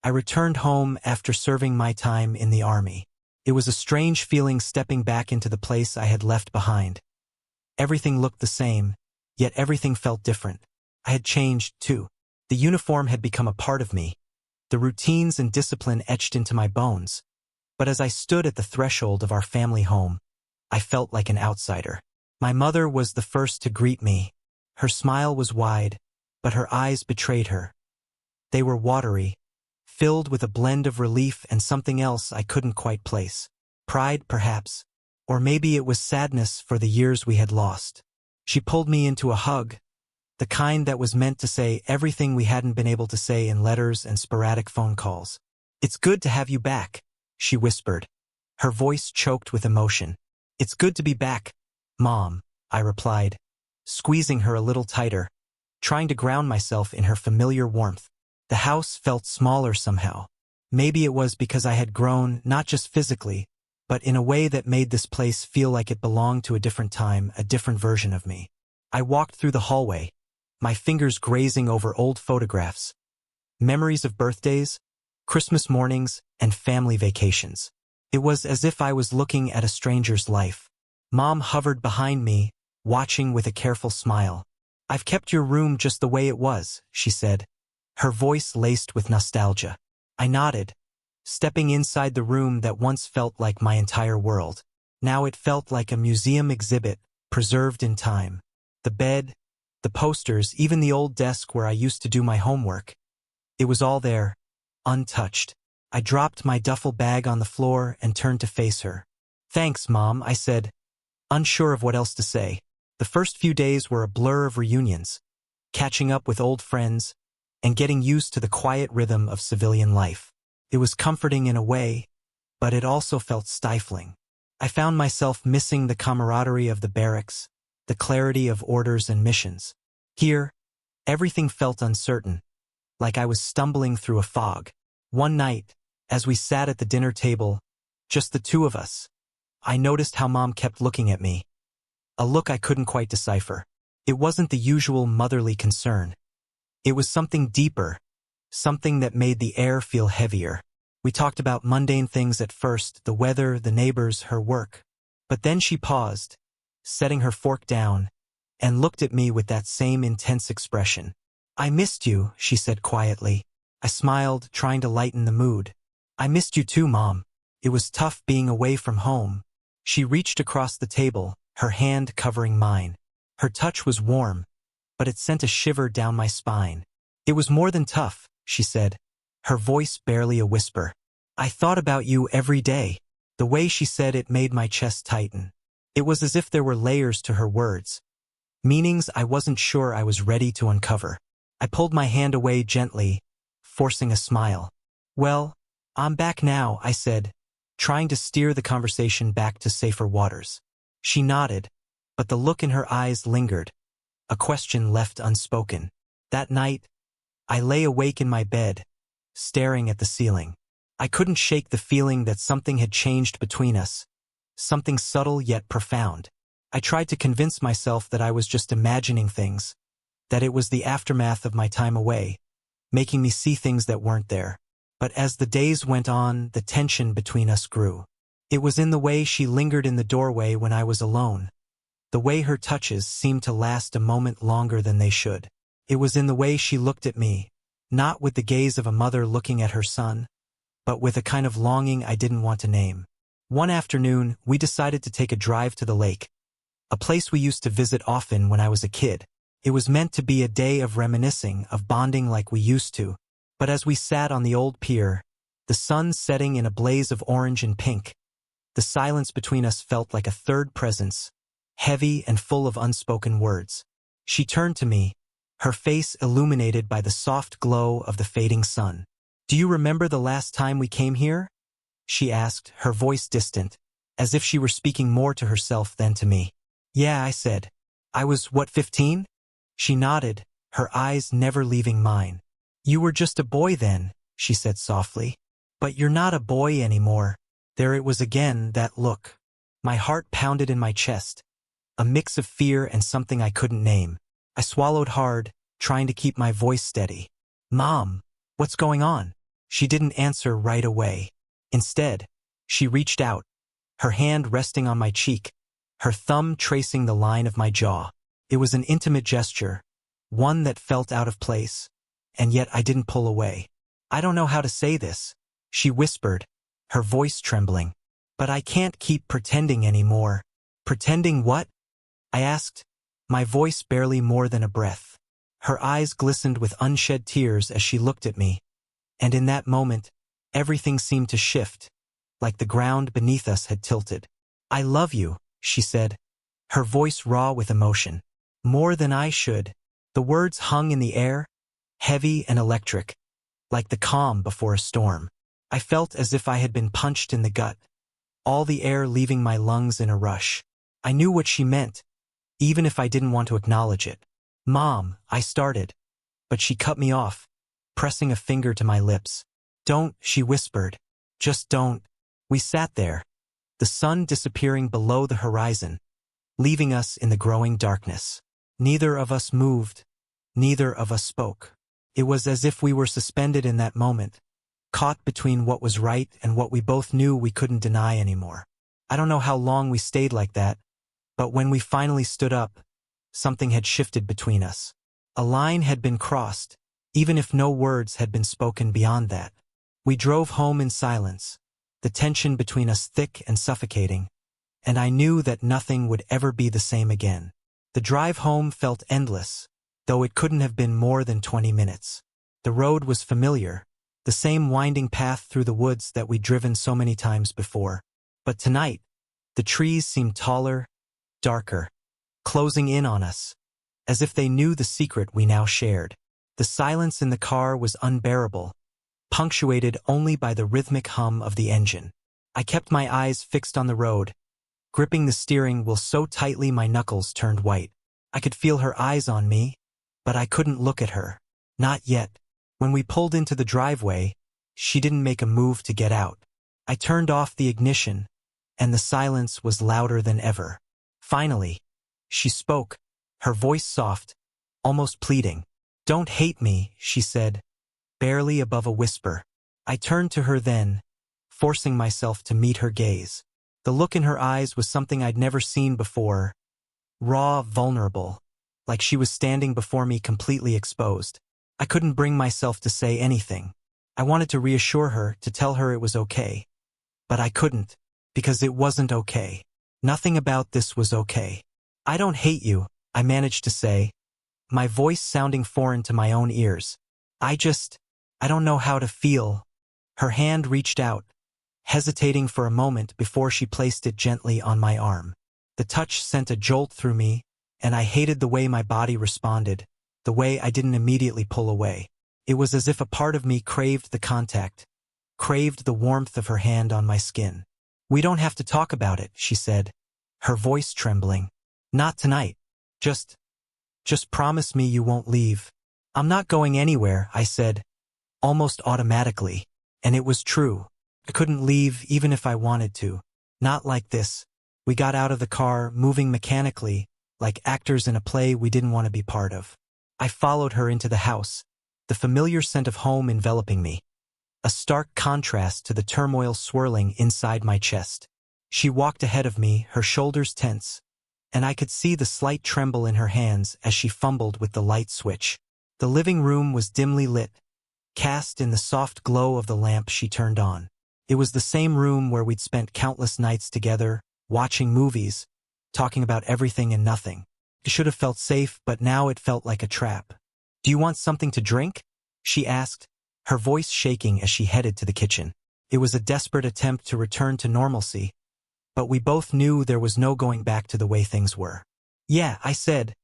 I returned home after serving my time in the army. It was a strange feeling stepping back into the place I had left behind. Everything looked the same, yet everything felt different. I had changed, too. The uniform had become a part of me. The routines and discipline etched into my bones. But as I stood at the threshold of our family home, I felt like an outsider. My mother was the first to greet me. Her smile was wide, but her eyes betrayed her. They were watery, filled with a blend of relief and something else I couldn't quite place. Pride, perhaps, or maybe it was sadness for the years we had lost. She pulled me into a hug, the kind that was meant to say everything we hadn't been able to say in letters and sporadic phone calls. "It's good to have you back," she whispered, her voice choked with emotion. "It's good to be back, Mom," I replied, squeezing her a little tighter, trying to ground myself in her familiar warmth. The house felt smaller somehow. Maybe it was because I had grown, not just physically, but in a way that made this place feel like it belonged to a different time, a different version of me. I walked through the hallway, my fingers grazing over old photographs, memories of birthdays, Christmas mornings, and family vacations. It was as if I was looking at a stranger's life. Mom hovered behind me, watching with a careful smile. "I've kept your room just the way it was," she said, her voice laced with nostalgia. I nodded, stepping inside the room that once felt like my entire world. Now it felt like a museum exhibit, preserved in time. The bed, the posters, even the old desk where I used to do my homework. It was all there, untouched. I dropped my duffel bag on the floor and turned to face her. "Thanks, Mom," I said, unsure of what else to say. The first few days were a blur of reunions, catching up with old friends, and getting used to the quiet rhythm of civilian life. It was comforting in a way, but it also felt stifling. I found myself missing the camaraderie of the barracks, the clarity of orders and missions. Here, everything felt uncertain, like I was stumbling through a fog. One night, as we sat at the dinner table, just the two of us, I noticed how Mom kept looking at me. A look I couldn't quite decipher. It wasn't the usual motherly concern. It was something deeper, something that made the air feel heavier. We talked about mundane things at first, the weather, the neighbors, her work. But then she paused, setting her fork down, and looked at me with that same intense expression. "I missed you," she said quietly. I smiled, trying to lighten the mood. "I missed you too, Mom. It was tough being away from home." She reached across the table, her hand covering mine. Her touch was warm, but it sent a shiver down my spine. "It was more than tough," she said, her voice barely a whisper. "I thought about you every day." The way she said it made my chest tighten. It was as if there were layers to her words, meanings I wasn't sure I was ready to uncover. I pulled my hand away gently, forcing a smile. "Well, I'm back now," I said, trying to steer the conversation back to safer waters. She nodded, but the look in her eyes lingered, a question left unspoken. That night, I lay awake in my bed, staring at the ceiling. I couldn't shake the feeling that something had changed between us, something subtle yet profound. I tried to convince myself that I was just imagining things, that it was the aftermath of my time away, making me see things that weren't there. But as the days went on, the tension between us grew. It was in the way she lingered in the doorway when I was alone, the way her touches seemed to last a moment longer than they should. It was in the way she looked at me, not with the gaze of a mother looking at her son, but with a kind of longing I didn't want to name. One afternoon, we decided to take a drive to the lake, a place we used to visit often when I was a kid. It was meant to be a day of reminiscing, of bonding like we used to. But as we sat on the old pier, the sun setting in a blaze of orange and pink, the silence between us felt like a third presence, heavy and full of unspoken words. She turned to me, her face illuminated by the soft glow of the fading sun. "Do you remember the last time we came here?" she asked, her voice distant, as if she were speaking more to herself than to me. "Yeah," I said. "I was, 15? She nodded, her eyes never leaving mine. "You were just a boy then," she said softly. "But you're not a boy anymore." There it was again, that look. My heart pounded in my chest, a mix of fear and something I couldn't name. I swallowed hard, trying to keep my voice steady. "Mom, what's going on?" She didn't answer right away. Instead, she reached out, her hand resting on my cheek, her thumb tracing the line of my jaw. It was an intimate gesture, one that felt out of place, and yet I didn't pull away. "I don't know how to say this," she whispered, her voice trembling. "But I can't keep pretending anymore." "Pretending what?" I asked, my voice barely more than a breath. Her eyes glistened with unshed tears as she looked at me, and in that moment, everything seemed to shift, like the ground beneath us had tilted. "I love you," she said, her voice raw with emotion. "More than I should." The words hung in the air, heavy and electric, like the calm before a storm. I felt as if I had been punched in the gut, all the air leaving my lungs in a rush. I knew what she meant, even if I didn't want to acknowledge it. "Mom," I started, but she cut me off, pressing a finger to my lips. "Don't," she whispered. "Just don't." We sat there, the sun disappearing below the horizon, leaving us in the growing darkness. Neither of us moved, neither of us spoke. It was as if we were suspended in that moment, caught between what was right and what we both knew we couldn't deny anymore. I don't know how long we stayed like that, but when we finally stood up, something had shifted between us. A line had been crossed, even if no words had been spoken beyond that. We drove home in silence, the tension between us thick and suffocating, and I knew that nothing would ever be the same again. The drive home felt endless, though it couldn't have been more than 20 minutes. The road was familiar, the same winding path through the woods that we'd driven so many times before. But tonight, the trees seemed taller, darker, closing in on us, as if they knew the secret we now shared. The silence in the car was unbearable, punctuated only by the rhythmic hum of the engine. I kept my eyes fixed on the road, gripping the steering wheel so tightly my knuckles turned white. I could feel her eyes on me, but I couldn't look at her. Not yet. When we pulled into the driveway, she didn't make a move to get out. I turned off the ignition, and the silence was louder than ever. Finally, she spoke, her voice soft, almost pleading. "Don't hate me," she said, barely above a whisper. I turned to her then, forcing myself to meet her gaze. The look in her eyes was something I'd never seen before, raw, vulnerable, like she was standing before me completely exposed. I couldn't bring myself to say anything. I wanted to reassure her, to tell her it was okay. But I couldn't, because it wasn't okay. Nothing about this was okay. "I don't hate you," I managed to say, my voice sounding foreign to my own ears. I don't know how to feel." Her hand reached out, hesitating for a moment before she placed it gently on my arm. The touch sent a jolt through me, and I hated the way my body responded, the way I didn't immediately pull away. It was as if a part of me craved the contact, craved the warmth of her hand on my skin. "We don't have to talk about it," she said, her voice trembling. "Not tonight. Just promise me you won't leave." "I'm not going anywhere," I said, almost automatically. And it was true. I couldn't leave even if I wanted to. Not like this. We got out of the car, moving mechanically, like actors in a play we didn't want to be part of. I followed her into the house, the familiar scent of home enveloping me, a stark contrast to the turmoil swirling inside my chest. She walked ahead of me, her shoulders tense, and I could see the slight tremble in her hands as she fumbled with the light switch. The living room was dimly lit, cast in the soft glow of the lamp she turned on. It was the same room where we'd spent countless nights together, watching movies, talking about everything and nothing. It should have felt safe, but now it felt like a trap. "Do you want something to drink?" she asked, her voice shaking as she headed to the kitchen. It was a desperate attempt to return to normalcy, but we both knew there was no going back to the way things were. "Yeah," I said,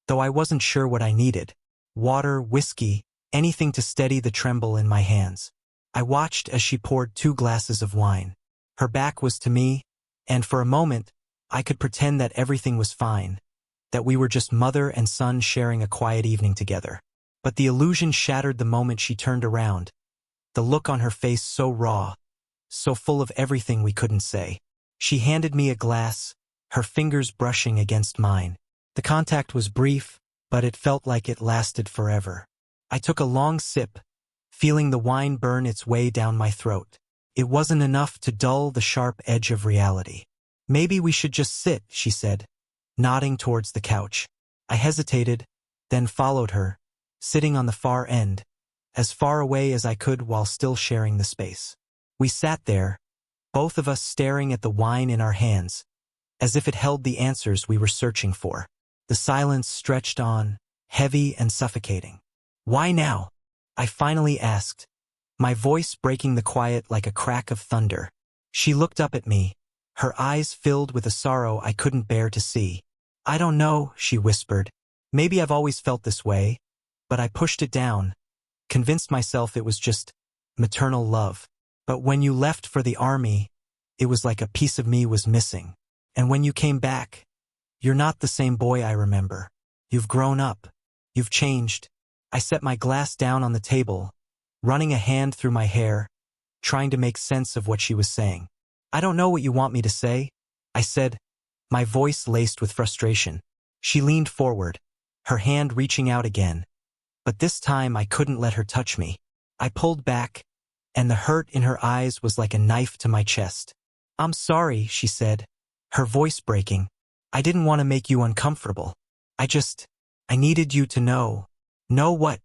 though I wasn't sure what I needed. Water, whiskey, anything to steady the tremble in my hands. I watched as she poured 2 glasses of wine. Her back was to me, and for a moment, I could pretend that everything was fine, that we were just mother and son sharing a quiet evening together. But the illusion shattered the moment she turned around, the look on her face so raw, so full of everything we couldn't say. She handed me a glass, her fingers brushing against mine. The contact was brief, but it felt like it lasted forever. I took a long sip, feeling the wine burn its way down my throat. It wasn't enough to dull the sharp edge of reality. "Maybe we should just sit," she said, nodding towards the couch. I hesitated, then followed her, sitting on the far end, as far away as I could while still sharing the space. We sat there, both of us staring at the wine in our hands, as if it held the answers we were searching for. The silence stretched on, heavy and suffocating. "Why now?" I finally asked, my voice breaking the quiet like a crack of thunder. She looked up at me, her eyes filled with a sorrow I couldn't bear to see. "I don't know," she whispered. "Maybe I've always felt this way," but I pushed it down, convinced myself it was just maternal love. "But when you left for the army, it was like a piece of me was missing. And when you came back, you're not the same boy I remember. You've grown up. You've changed." I set my glass down on the table, running a hand through my hair, trying to make sense of what she was saying. "I don't know what you want me to say," I said, my voice laced with frustration. She leaned forward, her hand reaching out again, but this time I couldn't let her touch me. I pulled back, and the hurt in her eyes was like a knife to my chest. "I'm sorry," she said, her voice breaking. "I didn't want to make you uncomfortable. I needed you to know." "Know what?"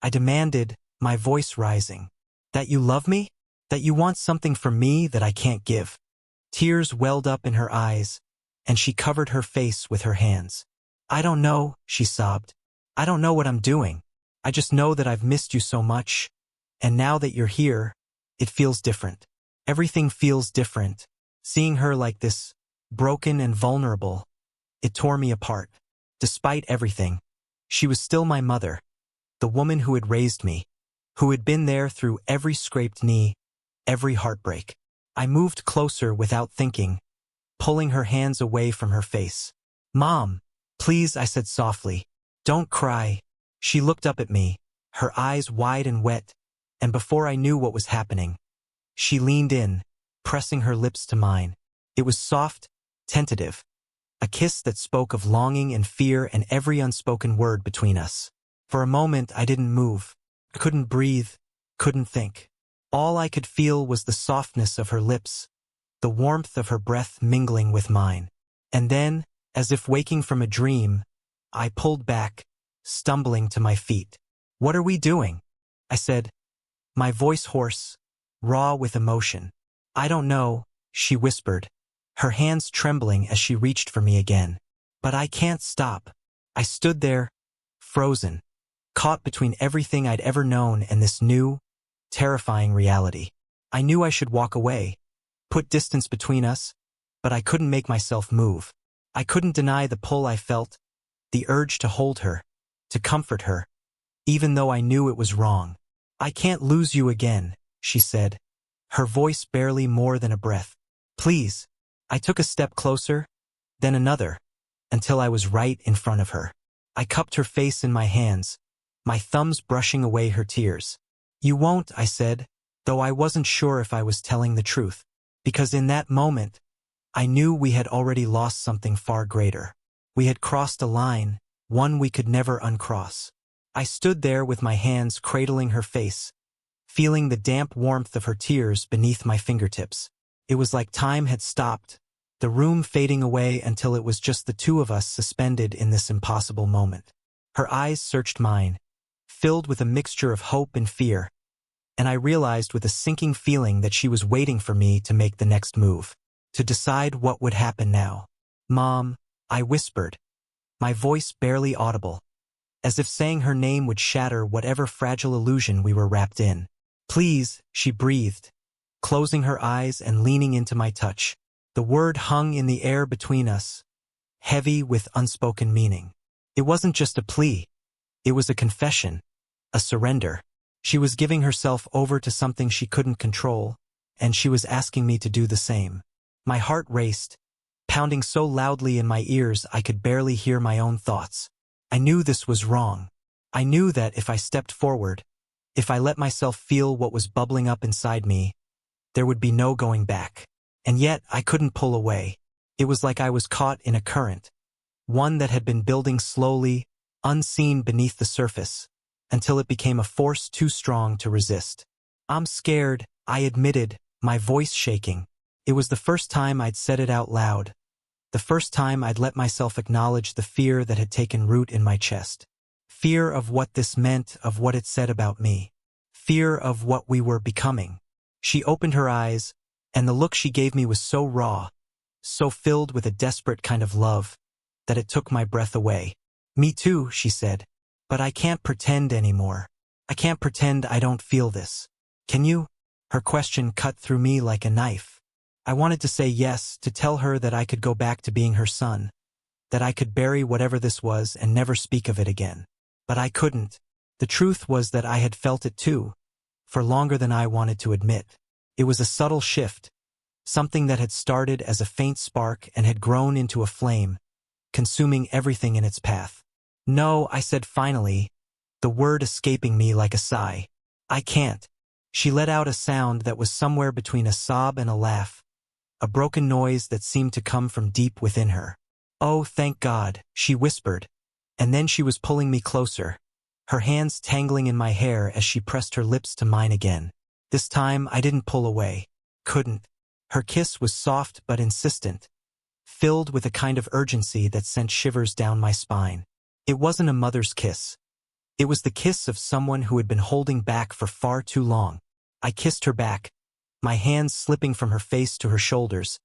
I demanded, my voice rising. "That you love me? That you want something from me that I can't give?" Tears welled up in her eyes, and she covered her face with her hands. "I don't know," she sobbed. "I don't know what I'm doing. I just know that I've missed you so much, and now that you're here, it feels different. Everything feels different." Seeing her like this, broken and vulnerable, it tore me apart. Despite everything, she was still my mother, the woman who had raised me, who had been there through every scraped knee, every heartbreak. I moved closer without thinking, pulling her hands away from her face. "Mom, please," I said softly. "Don't cry." She looked up at me, her eyes wide and wet, and before I knew what was happening, she leaned in, pressing her lips to mine. It was soft, tentative, a kiss that spoke of longing and fear and every unspoken word between us. For a moment I didn't move. I couldn't breathe, couldn't think. All I could feel was the softness of her lips, the warmth of her breath mingling with mine. And then, as if waking from a dream, I pulled back, stumbling to my feet. "What are we doing?" I said, my voice hoarse, raw with emotion. "I don't know," she whispered, her hands trembling as she reached for me again. "But I can't stop." I stood there, frozen, caught between everything I'd ever known and this new, terrifying reality. I knew I should walk away, put distance between us, but I couldn't make myself move. I couldn't deny the pull I felt, the urge to hold her, to comfort her, even though I knew it was wrong. "I can't lose you again," she said, her voice barely more than a breath. "Please." I took a step closer, then another, until I was right in front of her. I cupped her face in my hands, my thumbs brushing away her tears. "You won't," I said, though I wasn't sure if I was telling the truth, because in that moment, I knew we had already lost something far greater. We had crossed a line, one we could never uncross. I stood there with my hands cradling her face, feeling the damp warmth of her tears beneath my fingertips. It was like time had stopped, the room fading away until it was just the two of us suspended in this impossible moment. Her eyes searched mine, filled with a mixture of hope and fear, and I realized with a sinking feeling that she was waiting for me to make the next move, to decide what would happen now. "Mom," I whispered, my voice barely audible, as if saying her name would shatter whatever fragile illusion we were wrapped in. "Please," she breathed, closing her eyes and leaning into my touch. The word hung in the air between us, heavy with unspoken meaning. It wasn't just a plea. It was a confession, a surrender. She was giving herself over to something she couldn't control, and she was asking me to do the same. My heart raced, pounding so loudly in my ears I could barely hear my own thoughts. I knew this was wrong. I knew that if I stepped forward, if I let myself feel what was bubbling up inside me, there would be no going back. And yet I couldn't pull away. It was like I was caught in a current, one that had been building slowly, unseen beneath the surface, until it became a force too strong to resist. "I'm scared," I admitted, my voice shaking. It was the first time I'd said it out loud. The first time I'd let myself acknowledge the fear that had taken root in my chest. Fear of what this meant, of what it said about me. Fear of what we were becoming. She opened her eyes, and the look she gave me was so raw, so filled with a desperate kind of love, that it took my breath away. "Me too," she said. "But I can't pretend anymore. I can't pretend I don't feel this. Can you?" Her question cut through me like a knife. I wanted to say yes, to tell her that I could go back to being her son, that I could bury whatever this was and never speak of it again. But I couldn't. The truth was that I had felt it too, for longer than I wanted to admit. It was a subtle shift, something that had started as a faint spark and had grown into a flame, consuming everything in its path. "No," I said finally, the word escaping me like a sigh. "I can't." She let out a sound that was somewhere between a sob and a laugh, a broken noise that seemed to come from deep within her. "Oh, thank God," she whispered, and then she was pulling me closer, her hands tangling in my hair as she pressed her lips to mine again. This time I didn't pull away. Couldn't. Her kiss was soft but insistent, filled with a kind of urgency that sent shivers down my spine. It wasn't a mother's kiss. It was the kiss of someone who had been holding back for far too long. I kissed her back, my hands slipping from her face to her shoulders,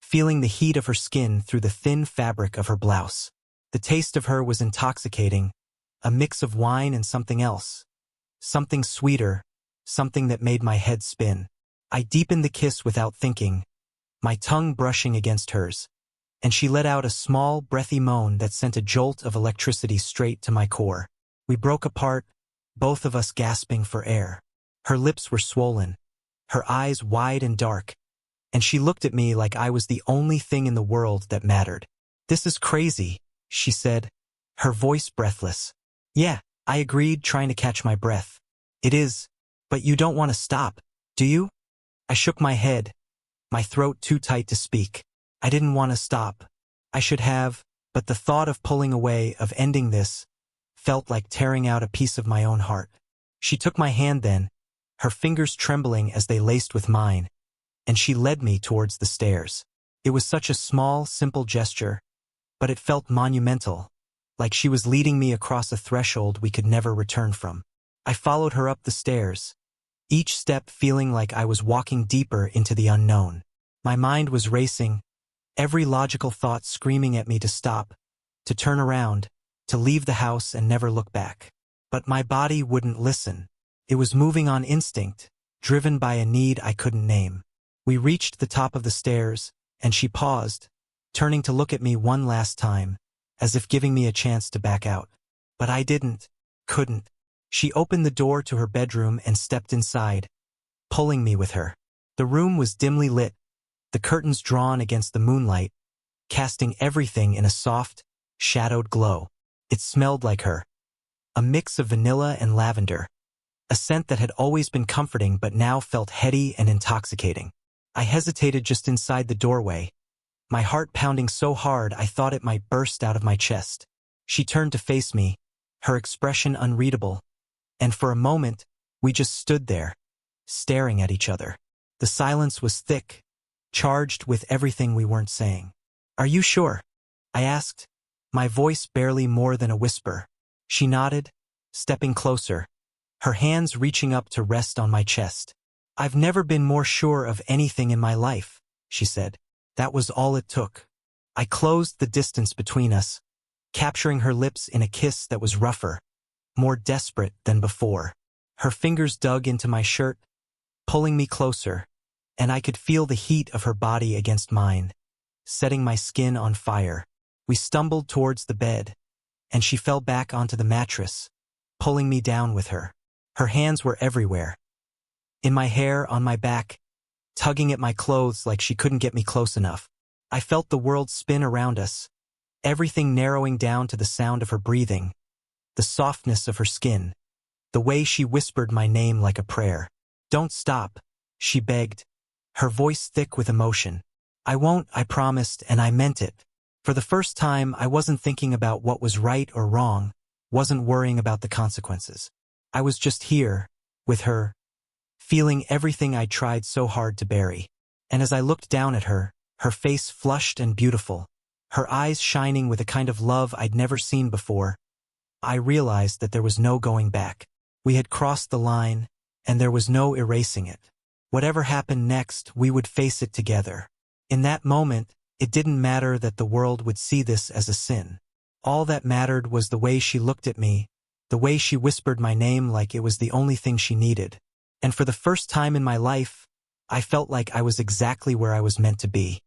feeling the heat of her skin through the thin fabric of her blouse. The taste of her was intoxicating, a mix of wine and something else. Something sweeter, something that made my head spin. I deepened the kiss without thinking, my tongue brushing against hers, and she let out a small, breathy moan that sent a jolt of electricity straight to my core. We broke apart, both of us gasping for air. Her lips were swollen, her eyes wide and dark, and she looked at me like I was the only thing in the world that mattered. "This is crazy," she said, her voice breathless. "Yeah," I agreed, trying to catch my breath. "It is, but you don't want to stop, do you?" I shook my head, my throat too tight to speak. I didn't want to stop. I should have, but the thought of pulling away, of ending this, felt like tearing out a piece of my own heart. She took my hand then, her fingers trembling as they laced with mine, and she led me towards the stairs. It was such a small, simple gesture, but it felt monumental, like she was leading me across a threshold we could never return from. I followed her up the stairs, each step feeling like I was walking deeper into the unknown. My mind was racing, every logical thought screaming at me to stop, to turn around, to leave the house and never look back. But my body wouldn't listen. It was moving on instinct, driven by a need I couldn't name. We reached the top of the stairs, and she paused, turning to look at me one last time, as if giving me a chance to back out. But I couldn't. She opened the door to her bedroom and stepped inside, pulling me with her. The room was dimly lit, the curtains drawn against the moonlight, casting everything in a soft, shadowed glow. It smelled like her. A mix of vanilla and lavender. A scent that had always been comforting but now felt heady and intoxicating. I hesitated just inside the doorway, my heart pounding so hard I thought it might burst out of my chest. She turned to face me, her expression unreadable, and for a moment, we just stood there, staring at each other. The silence was thick, charged with everything we weren't saying. "Are you sure?" I asked, my voice barely more than a whisper. She nodded, stepping closer, her hands reaching up to rest on my chest. "I've never been more sure of anything in my life," she said. That was all it took. I closed the distance between us, capturing her lips in a kiss that was rougher, more desperate than before. Her fingers dug into my shirt, pulling me closer, and I could feel the heat of her body against mine, setting my skin on fire. We stumbled towards the bed, and she fell back onto the mattress, pulling me down with her. Her hands were everywhere. In my hair, on my back, tugging at my clothes like she couldn't get me close enough. I felt the world spin around us, everything narrowing down to the sound of her breathing, the softness of her skin, the way she whispered my name like a prayer. "Don't stop," she begged, her voice thick with emotion. "I won't," I promised, and I meant it. For the first time, I wasn't thinking about what was right or wrong, wasn't worrying about the consequences. I was just here, with her, feeling everything I tried so hard to bury. And as I looked down at her, her face flushed and beautiful, her eyes shining with a kind of love I'd never seen before, I realized that there was no going back. We had crossed the line, and there was no erasing it. Whatever happened next, we would face it together. In that moment, it didn't matter that the world would see this as a sin. All that mattered was the way she looked at me, the way she whispered my name like it was the only thing she needed. And for the first time in my life, I felt like I was exactly where I was meant to be.